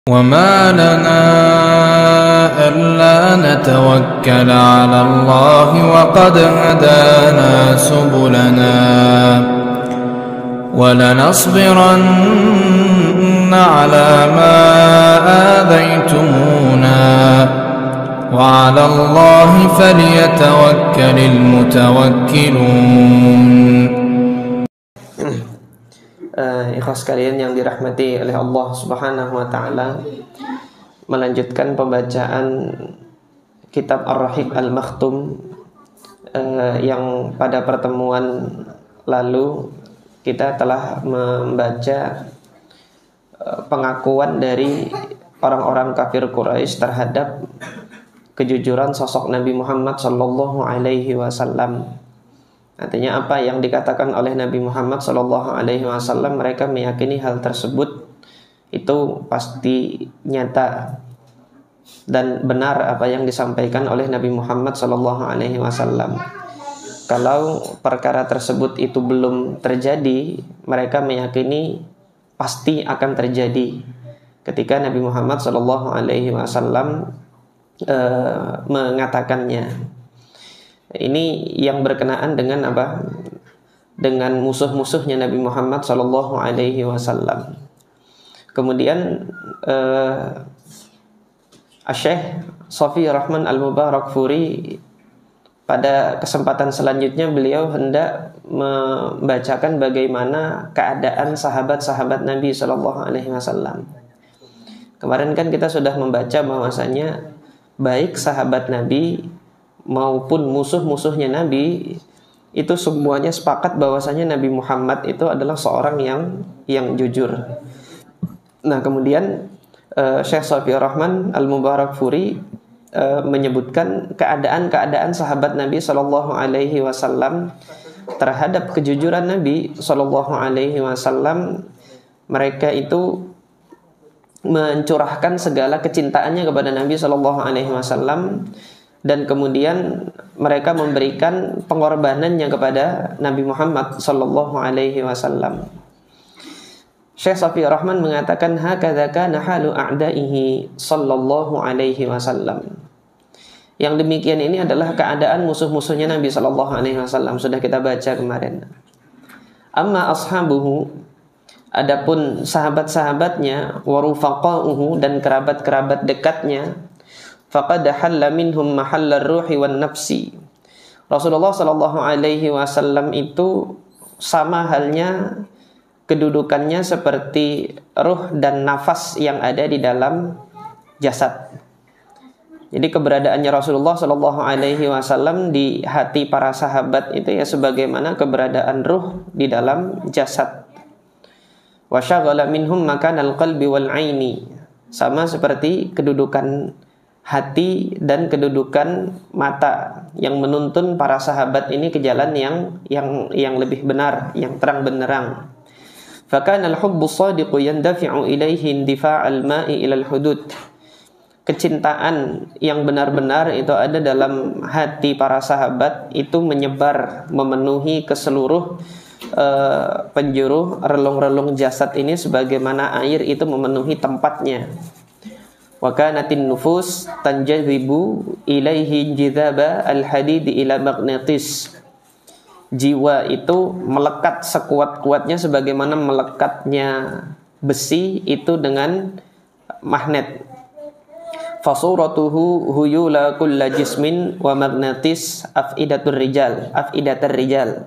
وما لنا ألا نتوكل على الله وقد هدانا سبلنا ولنصبرن على ما آذيتمونا وعلى الله فليتوكل المتوكلون. Ikhlas sekalian yang dirahmati oleh Allah Subhanahu wa taala, melanjutkan pembacaan kitab Ar-Rahiq Al-Makhtum yang pada pertemuan lalu kita telah membaca pengakuan dari orang-orang kafir Quraisy terhadap kejujuran sosok Nabi Muhammad sallallahu alaihi wasallam. Artinya apa yang dikatakan oleh Nabi Muhammad sallallahu alaihi wasallam, mereka meyakini hal tersebut itu pasti nyata dan benar apa yang disampaikan oleh Nabi Muhammad sallallahu alaihi wasallam. Kalau perkara tersebut itu belum terjadi, mereka meyakini pasti akan terjadi ketika Nabi Muhammad sallallahu alaihi wasallam mengatakannya. Ini yang berkenaan dengan apa? Dengan musuh-musuhnya Nabi Muhammad sallallahu alaihi wasallam. Kemudian Syekh Shafi Rahman Al-Mubarakfuri pada kesempatan selanjutnya beliau hendak membacakan bagaimana keadaan sahabat-sahabat Nabi sallallahu alaihi wasallam. Kemarin kan kita sudah membaca bahwasanya baik sahabat Nabi maupun musuh-musuhnya Nabi itu semuanya sepakat bahwasanya Nabi Muhammad itu adalah seorang yang jujur. Nah, kemudian Syekh Shafiur Rahman Al-Mubarakfuri menyebutkan keadaan-keadaan sahabat Nabi sallallahu alaihi wasallam terhadap kejujuran Nabi sallallahu alaihi wasallam. Mereka itu mencurahkan segala kecintaannya kepada Nabi sallallahu alaihi wasallam, dan kemudian mereka memberikan pengorbanannya kepada Nabi Muhammad sallallahu alaihi wasallam. Syekh Shafiur Rahman mengatakan hakadza kana halu a'daihi sallallahu alaihi wasallam. Yang demikian ini adalah keadaan musuh-musuhnya Nabi sallallahu alaihi wasallam, sudah kita baca kemarin. Amma ashabuhu, adapun sahabat-sahabatnya, wa rufaqa'uhu, dan kerabat-kerabat dekatnya, faqad halla minhum mahallar ruhi wan nafsi. Rasulullah sallallahu alaihi wasallam itu sama halnya kedudukannya seperti ruh dan nafas yang ada di dalam jasad. Jadi keberadaannya Rasulullah sallallahu alaihi wasallam di hati para sahabat itu ya sebagaimana keberadaan ruh di dalam jasad. Wa syaghala minhum makanal qalbi wal aini, sama seperti kedudukan hati dan kedudukan mata yang menuntun para sahabat ini ke jalan yang lebih benar, yang terang benderang. Fakana al-hubbu shadiqu yandafi'u ilaihi indifa'al ma'i ilal hudud. Kecintaan yang benar-benar itu ada dalam hati para sahabat itu menyebar, memenuhi ke seluruh penjuru relung-relung jasad ini sebagaimana air itu memenuhi tempatnya. Wa kanatin nufus tanjazibu ilaihi jidaba al-hadid ila magnetis. Jiwa itu melekat sekuat-kuatnya sebagaimana melekatnya besi itu dengan magnet. Fasuratuhu huyula kulla jismin wa magnetis afidatur rijal, afidatur rijal.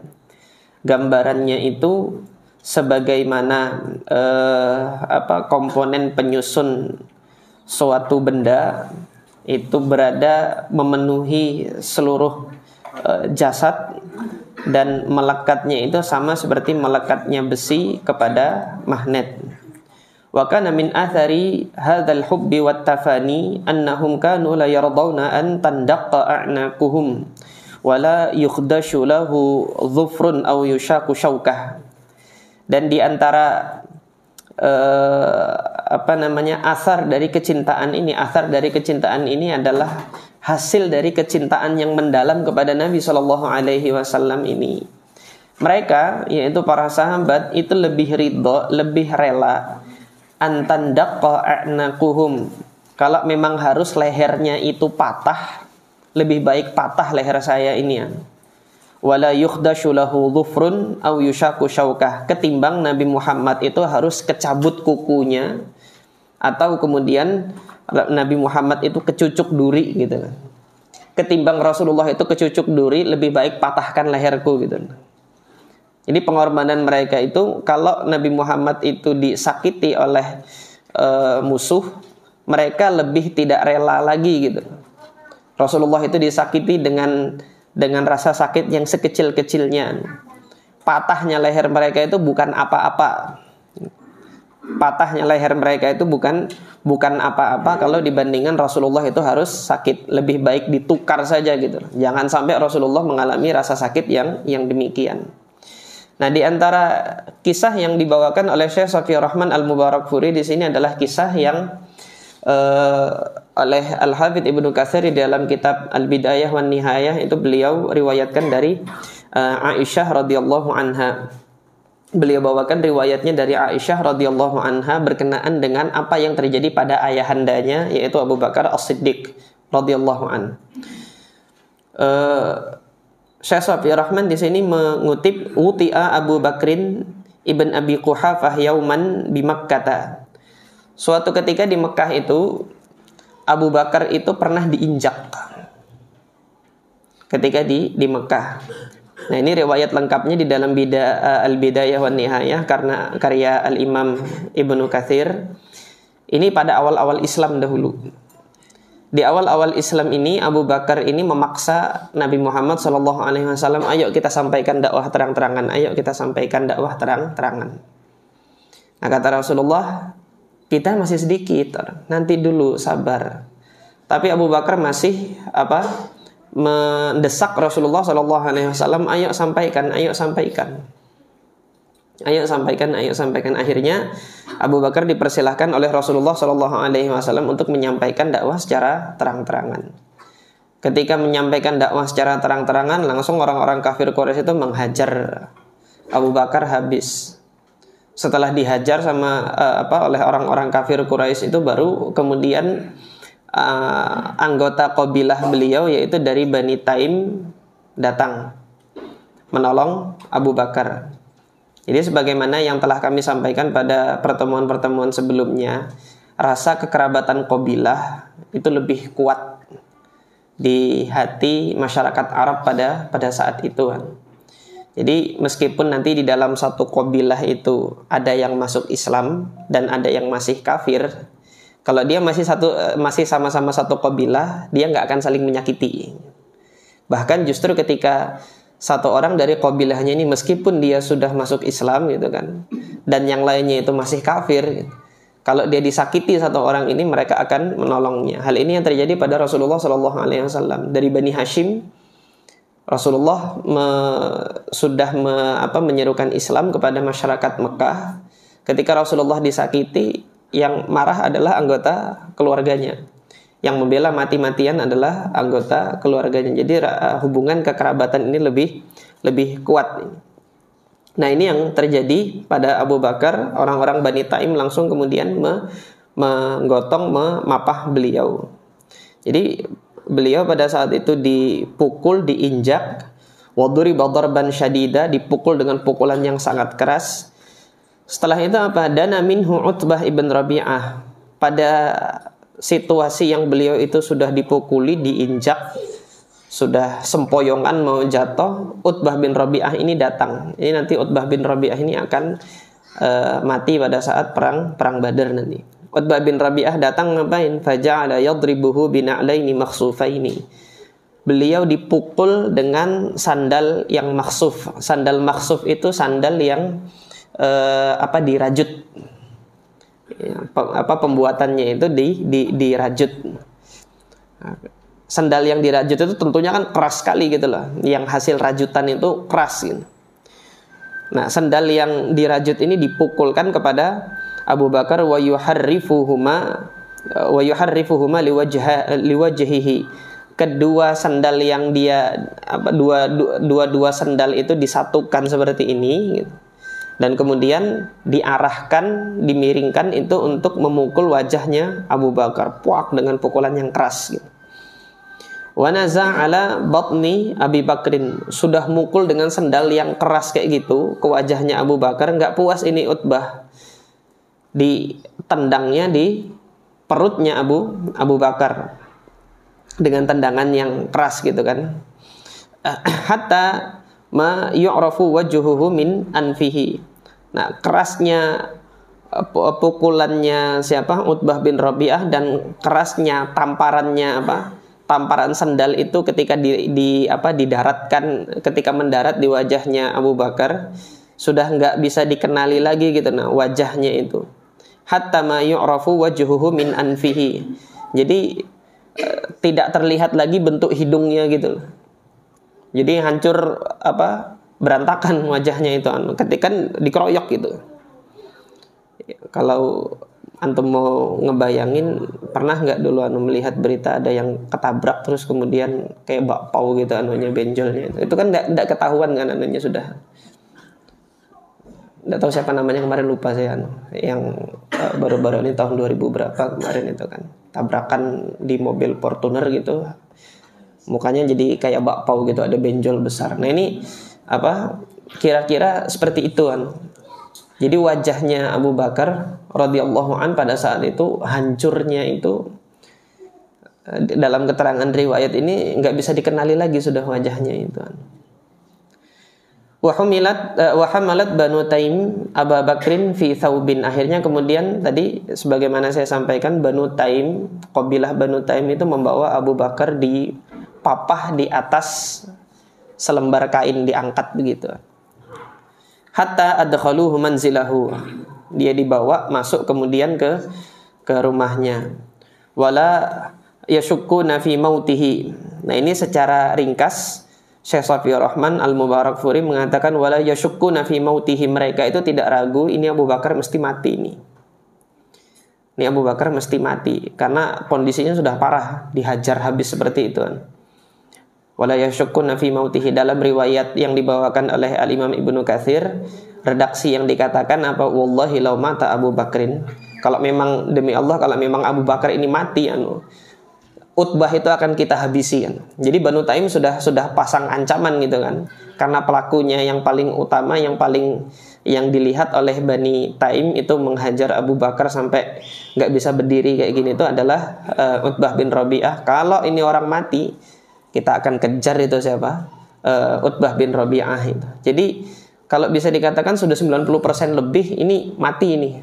Gambarannya itu sebagaimana komponen penyusun suatu benda itu berada memenuhi seluruh jasad, dan melekatnya itu sama seperti melekatnya besi kepada magnet. Wa kana min athari hadzal hubbi wat tafani annahum kanu la yardawna an tandaqqa a'naquhum wa la yukhdashu lahu dhufrun aw yushaku syaukah. Dan di antara asar dari kecintaan ini adalah hasil dari kecintaan yang mendalam kepada Nabi sallallahu alaihi wasallam ini. Mereka, yaitu para sahabat, itu lebih ridho, lebih rela antandaqqa a'naquhum, kalau memang harus lehernya itu patah, lebih baik patah leher saya ini ya. Wala yukhdashu lahu dhufrun aw yushaku syaukah, ketimbang Nabi Muhammad itu harus kecabut kukunya atau kemudian Nabi Muhammad itu kecucuk duri gitu kan. Ketimbang Rasulullah itu kecucuk duri, lebih baik patahkan leherku gitu. Jadi pengorbanan mereka itu, kalau Nabi Muhammad itu disakiti oleh musuh, mereka lebih tidak rela lagi gitu. Rasulullah itu disakiti dengan rasa sakit yang sekecil-kecilnya. Patahnya leher mereka itu bukan apa-apa. Patahnya leher mereka itu bukan apa-apa kalau dibandingkan Rasulullah itu harus sakit. Lebih baik ditukar saja gitu. Jangan sampai Rasulullah mengalami rasa sakit yang demikian. Nah, di antara kisah yang dibawakan oleh Syekh Shafiyur Rahman Al-Mubarakfuri di sini adalah kisah yang oleh Al-Hafidz Ibnu Katsir di dalam kitab Al-Bidayah wan Nihayah, itu beliau riwayatkan dari Aisyah radhiyallahu anha. Beliau bawakan riwayatnya dari Aisyah radhiyallahu anha berkenaan dengan apa yang terjadi pada ayahandanya, yaitu Abu Bakar As-Siddiq radhiyallahu an. Syekh Shafiyur Rahman di sini mengutip, "Uti'a Abu Bakrin ibn Abi Quhafah yauman bi Makkah." Suatu ketika di Mekah itu Abu Bakar itu pernah diinjak ketika di Mekah. Nah, ini riwayat lengkapnya di dalam Al-Bidayah wan Nihayah karena karya Al-Imam Ibnu Katsir. Ini pada awal-awal Islam dahulu. Di awal-awal Islam ini Abu Bakar ini memaksa Nabi Muhammad SAW, ayo kita sampaikan dakwah terang-terangan, ayo kita sampaikan dakwah terang-terangan. Nah, kata Rasulullah, kita masih sedikit, nanti dulu, sabar. Tapi Abu Bakar masih mendesak Rasulullah SAW, ayo sampaikan, ayo sampaikan, ayo sampaikan, ayo sampaikan. Akhirnya Abu Bakar dipersilahkan oleh Rasulullah SAW untuk menyampaikan dakwah secara terang-terangan. Ketika menyampaikan dakwah secara terang-terangan, langsung orang-orang kafir Quraisy itu menghajar Abu Bakar habis. Setelah dihajar oleh orang-orang kafir Quraisy itu, baru kemudian anggota kabilah beliau yaitu dari Bani Taim datang menolong Abu Bakar. Jadi sebagaimana yang telah kami sampaikan pada pertemuan-pertemuan sebelumnya, rasa kekerabatan kabilah itu lebih kuat di hati masyarakat Arab pada saat itu. Jadi meskipun nanti di dalam satu kabilah itu ada yang masuk Islam dan ada yang masih kafir, kalau dia masih sama-sama satu kabilah, dia nggak akan saling menyakiti. Bahkan justru ketika satu orang dari kabilahnya ini meskipun dia sudah masuk Islam gitu kan, dan yang lainnya itu masih kafir, gitu, kalau dia disakiti satu orang ini, mereka akan menolongnya. Hal ini yang terjadi pada Rasulullah SAW. Dari Bani Hashim, Rasulullah sudah menyerukan Islam kepada masyarakat Mekah. Ketika Rasulullah disakiti, yang marah adalah anggota keluarganya. Yang membela mati-matian adalah anggota keluarganya. Jadi hubungan kekerabatan ini lebih kuat. Nah, ini yang terjadi pada Abu Bakar. Orang-orang Bani Taim langsung kemudian menggotong, memapah beliau. Jadi beliau pada saat itu dipukul, diinjak, waduriba darban syadida, dipukul dengan pukulan yang sangat keras. Setelah itu dana minhu Utbah ibn Rabi'ah. Pada situasi yang beliau itu sudah dipukuli, diinjak, sudah sempoyongan mau jatuh, Utbah bin Rabi'ah ini datang. Ini nanti Utbah bin Rabi'ah ini akan mati pada saat perang Badar nanti. Utbah bin Rabi'ah datang ngapain? Faja'ala yadribuhu bina'laini makhsufaini. Beliau dipukul dengan sandal yang makhsuf. Sandal makhsuf itu sandal yang dirajut. Pembuatannya itu dirajut. Sandal yang dirajut itu tentunya kan keras sekali gitu loh. Yang hasil rajutan itu keras gitu. Nah, sandal yang dirajut ini dipukulkan kepada Abu Bakar wa yuharrifuhuma liwajhihi. Kedua sandal yang dua sandal itu disatukan seperti ini gitu. Dan kemudian diarahkan, dimiringkan itu untuk memukul wajahnya Abu Bakar, puak, dengan pukulan yang keras gitu. Wa naza' ala batni Abi Bakrin, sudah mukul dengan sendal yang keras kayak gitu ke wajahnya Abu Bakar. Nggak puas ini Utbah, ditendangnya di perutnya Abu Bakar dengan tendangan yang keras gitu kan. Hatta ma yu'rafu wajhuhu min anfihi. Nah, kerasnya pukulannya siapa? Utbah bin Rabi'ah, dan kerasnya tamparannya tamparan sendal itu ketika didaratkan, ketika mendarat di wajahnya Abu Bakar, sudah nggak bisa dikenali lagi gitu, nah, wajahnya itu. Hatta ma yu'rafu wajhuhu min anfihi. Jadi tidak terlihat lagi bentuk hidungnya gitu. Jadi hancur berantakan wajahnya itu, ketika dikeroyok gitu. Kalau antum mau ngebayangin, pernah nggak dulu melihat berita ada yang ketabrak terus kemudian kayak bakpao gitu benjolnya itu kan nggak ketahuan kan sudah. Nggak tahu siapa namanya kemarin, lupa saya yang baru-baru ini tahun 2000 berapa kemarin itu kan, tabrakan di mobil Fortuner gitu, mukanya jadi kayak bakpao gitu, ada benjol besar. Nah ini kira-kira seperti itu kan. Jadi wajahnya Abu Bakar radhiyallahu an pada saat itu hancurnya itu, dalam keterangan riwayat ini nggak bisa dikenali lagi sudah wajahnya itu. Wa hamalat Banu Taim Abu Bakrin fi thawbin. Akhirnya kemudian tadi sebagaimana saya sampaikan, Banu Taim, kabilah Banu Taim itu membawa Abu Bakar di papah di atas selembar kain, diangkat begitu. Hatta adkhaluhu manzilahu. Dia dibawa masuk kemudian ke rumahnya. Wala yashukkuna fi mautihi. Nah, ini secara ringkas Syekh Safiur Rahman Al-Mubarakfuri mengatakan wala yashukkuna fi mautihi, mereka itu tidak ragu ini Abu Bakar mesti mati ini. Ini Abu Bakar mesti mati karena kondisinya sudah parah, dihajar habis seperti itu. Wala yashukkuna fi mautihi, dalam riwayat yang dibawakan oleh Al-Imam Ibnu Katsir, redaksi yang dikatakan wallahi law mata Abu Bakrin, kalau memang demi Allah, kalau memang Abu Bakar ini mati Utbah itu akan kita habisi kan. Jadi Banu Taim sudah pasang ancaman gitu kan. Karena pelakunya yang paling utama, yang dilihat oleh Bani Taim itu menghajar Abu Bakar sampai nggak bisa berdiri kayak gini, itu adalah Utbah bin Rabi'ah. Kalau ini orang mati, kita akan kejar itu siapa? Utbah bin Rabi'ah itu. Jadi kalau bisa dikatakan sudah 90% lebih ini mati ini.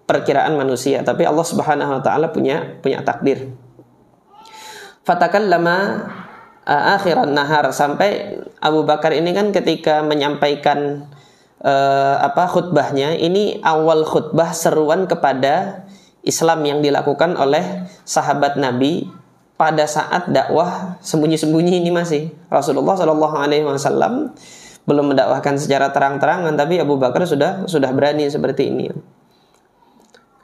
Perkiraan manusia, tapi Allah Subhanahu wa taala punya takdir. Fatakallama akhiran nahar, sampai Abu Bakar ini kan ketika menyampaikan khutbahnya, ini awal khutbah seruan kepada Islam yang dilakukan oleh sahabat Nabi pada saat dakwah sembunyi-sembunyi ini masih. Rasulullah SAW belum mendakwahkan secara terang-terangan, tapi Abu Bakar sudah berani seperti ini.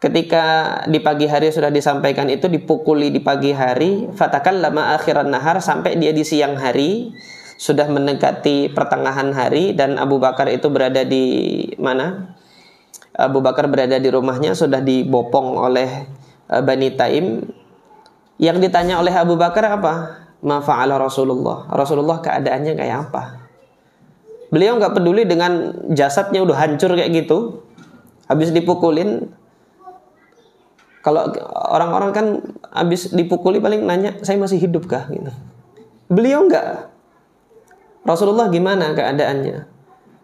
Ketika di pagi hari sudah disampaikan itu, dipukuli di pagi hari, fatakallama akhiran nahar, sampai dia di siang hari, sudah mendekati pertengahan hari, dan Abu Bakar itu berada di mana? Abu Bakar berada di rumahnya, sudah dibopong oleh Bani Taim. Yang ditanya oleh Abu Bakar apa? Ma fa'ala Rasulullah. Rasulullah keadaannya kayak apa? Beliau nggak peduli dengan jasadnya udah hancur kayak gitu, habis dipukulin. Kalau orang-orang kan habis dipukuli paling nanya, saya masih hidup kah? Gitu. Beliau enggak. Rasulullah gimana keadaannya?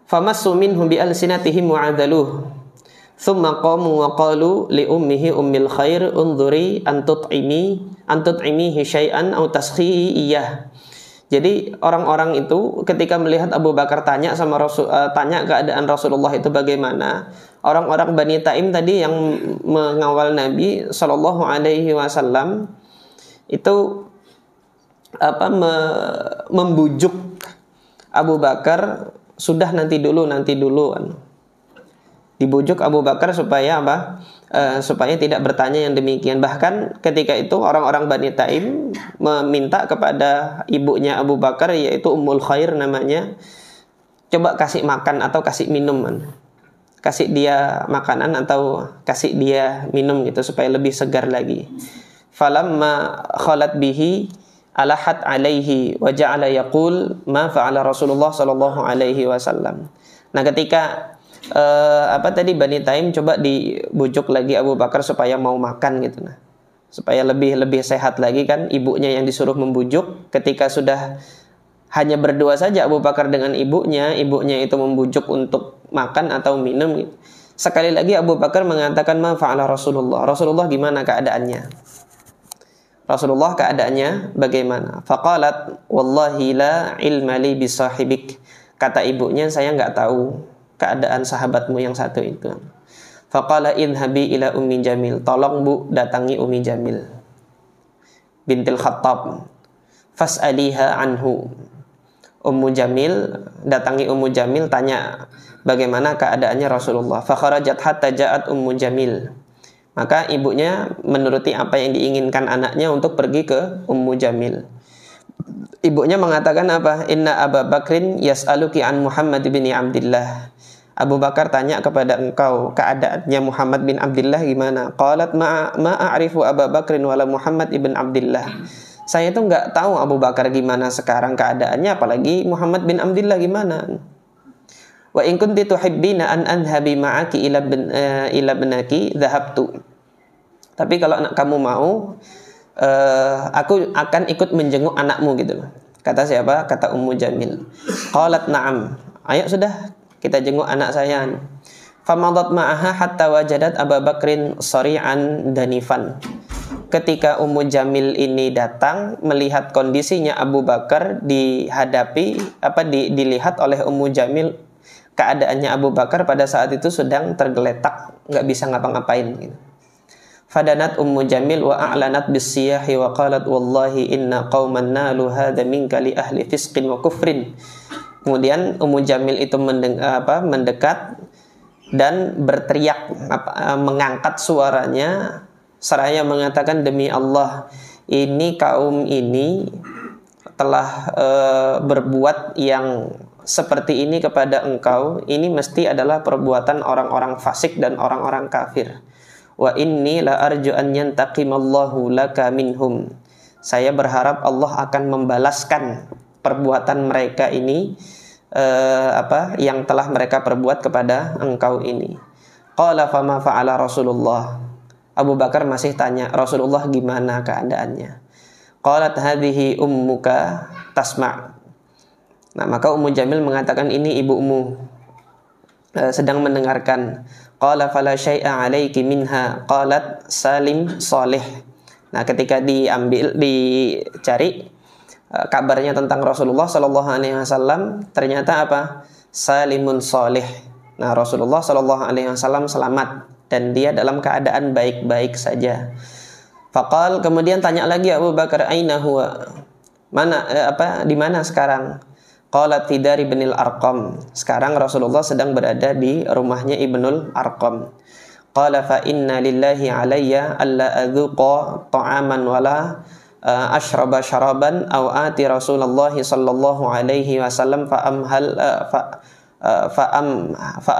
Famassu minhum bi alsinatihim wa'adaluh. Thumma qamu wa qalu li ummihi ummil khair unzuri an tut'imihi syai'an aw tasxihi iyah. Jadi orang-orang itu ketika melihat Abu Bakar tanya tanya keadaan Rasulullah itu bagaimana, orang-orang Bani Taim tadi yang mengawal Nabi Shallallahu Alaihi Wasallam itu membujuk Abu Bakar, sudah nanti dulu. Dibujuk Abu Bakar supaya supaya tidak bertanya yang demikian. Bahkan ketika itu orang-orang Bani Taim meminta kepada ibunya Abu Bakar, yaitu Ummul Khair namanya, coba kasih makan atau kasih minum. kasih dia makanan atau kasih dia minum gitu supaya lebih segar lagi. Falamma khalat bihi alahat alaihi wa ja'ala yaqul ma fa'ala Rasulullah sallallahu alaihi wasallam. Nah, ketika Bani Taim coba dibujuk lagi Abu Bakar supaya mau makan gitu, nah, supaya lebih sehat lagi kan, ibunya yang disuruh membujuk. Ketika sudah hanya berdua saja Abu Bakar dengan ibunya itu membujuk untuk makan atau minum gitu. Sekali lagi Abu Bakar mengatakan ma fa'ala Rasulullah. Rasulullah gimana keadaannya? Rasulullah keadaannya bagaimana? Faqalat wallahi la ilma li bisahibik. Kata ibunya, saya enggak tahu keadaan sahabatmu yang satu itu. Faqala idhabi ila Ummi Jamil. Tolong Bu, datangi Ummi Jamil bintil Khattab. Fas'aliha anhu. Ummu Jamil, datangi Ummu Jamil, tanya bagaimana keadaannya Rasulullah. Fakharajat hatta ja'at Ummu Jamil. Maka ibunya menuruti apa yang diinginkan anaknya untuk pergi ke Ummu Jamil. Ibunya mengatakan apa? Inna Abu Bakrin yas'aluki an Muhammad bin Abdullah. Abu Bakar tanya kepada engkau keadaannya Muhammad bin Abdullah gimana? Qalat ma'arifu Abu Bakrin wala Muhammad ibn Abdullah. Saya itu enggak tahu Abu Bakar gimana sekarang keadaannya, apalagi Muhammad bin Abdullah gimana. Wa in kunti tuhibbina an adhhabi ma'aki ila ibnaki dhahabtu. Tapi kalau kamu mau, aku akan ikut menjenguk anakmu gitu. Kata siapa? Kata Ummu Jamil. Qalat na'am. Ayo sudah, kita jenguk anak saya. Famadat ma'aha hatta wajadat Abu Bakrin sari'an danifan. Ketika Ummu Jamil ini datang melihat kondisinya Abu Bakar, dilihat oleh Ummu Jamil keadaannya Abu Bakar pada saat itu sedang tergeletak, nggak bisa ngapa-ngapain gitu. Fadanat Ummu Jamil wa a'lanat bis-siyahi wa qalat wallahi inna qauman nalu hadha minka li ahli fisqin wa kufrin. Kemudian Ummu Jamil itu mendekat dan berteriak, mengangkat suaranya seraya mengatakan, demi Allah, ini kaum ini telah berbuat yang seperti ini kepada engkau. Ini mesti adalah perbuatan orang-orang fasik dan orang-orang kafir. Wa inni la arju an yantaqimallahu laka minhum. Saya berharap Allah akan membalaskan perbuatan mereka ini, yang telah mereka perbuat kepada engkau ini. Qala fama fa'ala Rasulullah. Abu Bakar masih tanya, Rasulullah gimana keadaannya? Qalat hadhihi ummuka tasma'. Nah, maka Ummu Jamil mengatakan, ini ibumu sedang mendengarkan. Qala fala syai'a 'alaiki minha. Qalat Salim Salih. Nah, ketika dicari kabarnya tentang Rasulullah sallallahu alaihi wasallam, ternyata apa? Salimun Salih. Nah, Rasulullah sallallahu alaihi wasallam selamat dan dia dalam keadaan baik-baik saja. Faqal, kemudian tanya lagi Abu Bakar, aina huwa? Di mana sekarang? Qalat fi dari Ibnul Arqam. Sekarang Rasulullah sedang berada di rumahnya Ibnul Arqam. Qala fa inna lillahi alayya alla adzuqa ta'aman wala ashraba syaraban aw ati Rasulullah sallallahu alaihi wasallam fa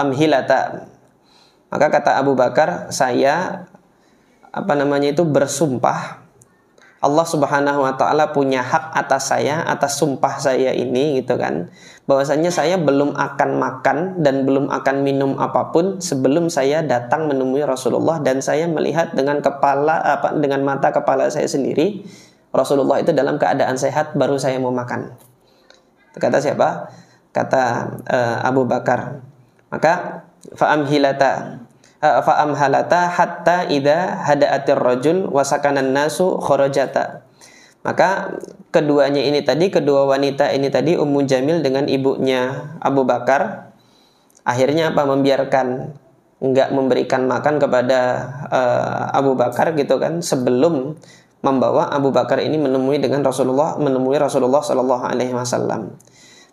amhilata. Maka kata Abu Bakar, saya bersumpah Allah Subhanahu wa taala punya hak atas saya, atas sumpah saya ini gitu kan. Bahwasanya saya belum akan makan dan belum akan minum apapun sebelum saya datang menemui Rasulullah dan saya melihat dengan mata kepala saya sendiri Rasulullah itu dalam keadaan sehat, baru saya mau makan. Kata siapa? Kata Abu Bakar. Maka fa'amhalata hatta idza hada'atir rajul wa sakanan nasu kharajata. Maka kedua wanita ini tadi, Ummu Jamil dengan ibunya Abu Bakar, akhirnya membiarkan, enggak memberikan makan kepada Abu Bakar gitu kan, sebelum membawa Abu Bakar ini menemui Rasulullah sallallahu alaihi wasallam.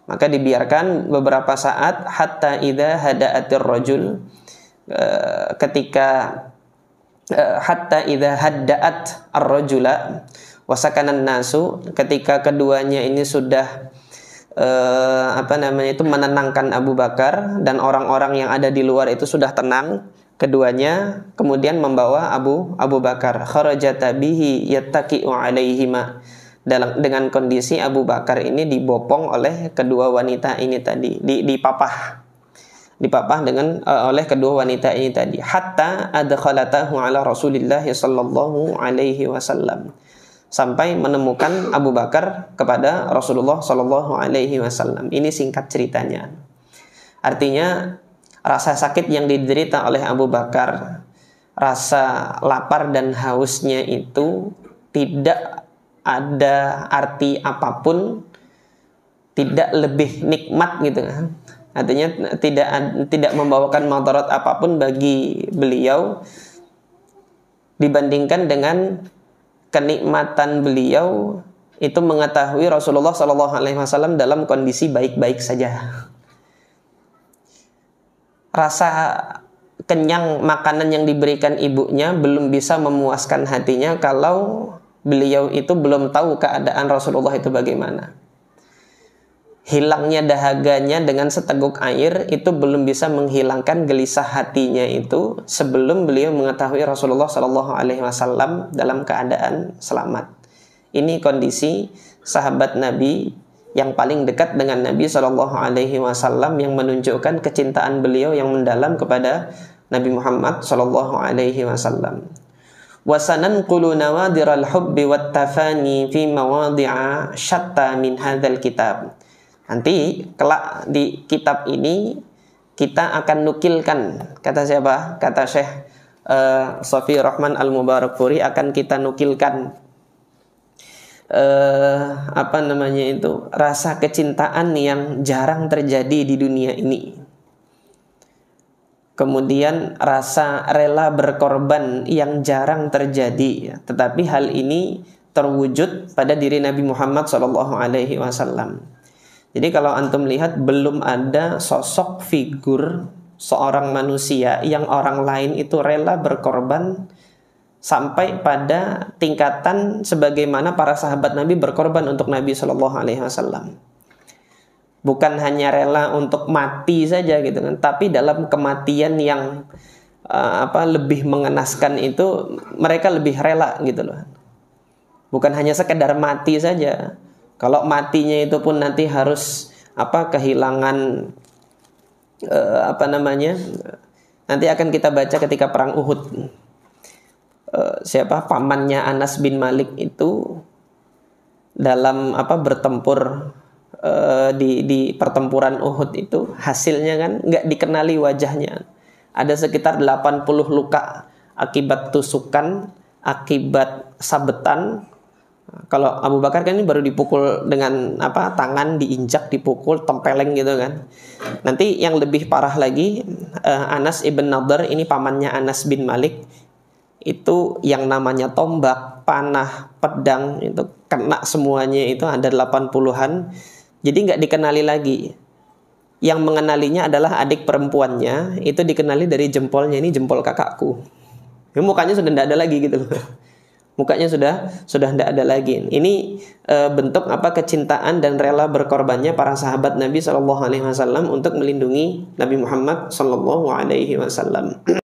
Maka dibiarkan beberapa saat hatta idza hada'atir rajul, hatta idza hadda'at ar-rajula wa sakanan nasu, ketika keduanya ini sudah menenangkan Abu Bakar, dan orang-orang yang ada di luar itu sudah tenang. Keduanya kemudian membawa Abu Bakar, kharajata bihi yattaqi'u alaihima, dengan kondisi Abu Bakar ini dibopong oleh kedua wanita ini tadi, dipapah dengan oleh kedua wanita ini tadi, hatta adkhalatahu ala Rasulillah sallallahu alaihi wasallam, sampai menemukan Abu Bakar kepada Rasulullah sallallahu alaihi wasallam. Ini singkat ceritanya. Artinya rasa sakit yang diderita oleh Abu Bakar, rasa lapar dan hausnya itu tidak ada arti apapun, tidak lebih nikmat gitu kan. Artinya tidak membawakan madarat apapun bagi beliau dibandingkan dengan kenikmatan beliau itu mengetahui Rasulullah SAW dalam kondisi baik-baik saja. Rasa kenyang makanan yang diberikan ibunya belum bisa memuaskan hatinya kalau beliau itu belum tahu keadaan Rasulullah itu bagaimana. Hilangnya dahaganya dengan seteguk air itu belum bisa menghilangkan gelisah hatinya itu sebelum beliau mengetahui Rasulullah SAW dalam keadaan selamat. Ini kondisi sahabat Nabi yang paling dekat dengan Nabi SAW, yang menunjukkan kecintaan beliau yang mendalam kepada Nabi Muhammad SAW. Wasananqulu nawadiral hubbi wat tafani fi mawadhi'a syatta min hadzal kitab. Nanti kelak di kitab ini kita akan nukilkan, kata siapa? Kata Syekh Sofi Rahman Al-Mubarakfuri, akan kita nukilkan rasa kecintaan yang jarang terjadi di dunia ini. Kemudian rasa rela berkorban yang jarang terjadi, tetapi hal ini terwujud pada diri Nabi Muhammad SAW. Jadi kalau antum lihat, belum ada sosok figur seorang manusia yang orang lain itu rela berkorban sampai pada tingkatan sebagaimana para sahabat Nabi berkorban untuk Nabi SAW. Bukan hanya rela untuk mati saja gitu kan, tapi dalam kematian yang lebih mengenaskan itu mereka lebih rela gitu loh. Bukan hanya sekedar mati saja. Kalau matinya itu pun nanti harus kehilangan nanti akan kita baca ketika perang Uhud. Pamannya Anas bin Malik itu dalam bertempur di pertempuran Uhud itu, hasilnya kan nggak dikenali wajahnya. Ada sekitar 80 luka akibat tusukan, akibat sabetan. Kalau Abu Bakar kan ini baru dipukul dengan tangan, diinjak, dipukul, tempeleng gitu kan. Nanti yang lebih parah lagi, Anas ibn Nadhr, ini pamannya Anas bin Malik, itu yang namanya tombak, panah, pedang itu kena semuanya, itu ada 80-an. Jadi nggak dikenali lagi. Yang mengenalinya adalah adik perempuannya, itu dikenali dari jempolnya, ini jempol kakakku. Mukanya sudah tidak ada lagi gitu loh. Mukanya sudah tidak ada lagi. Ini bentuk kecintaan dan rela berkorbannya para sahabat Nabi SAW untuk melindungi Nabi Muhammad SAW.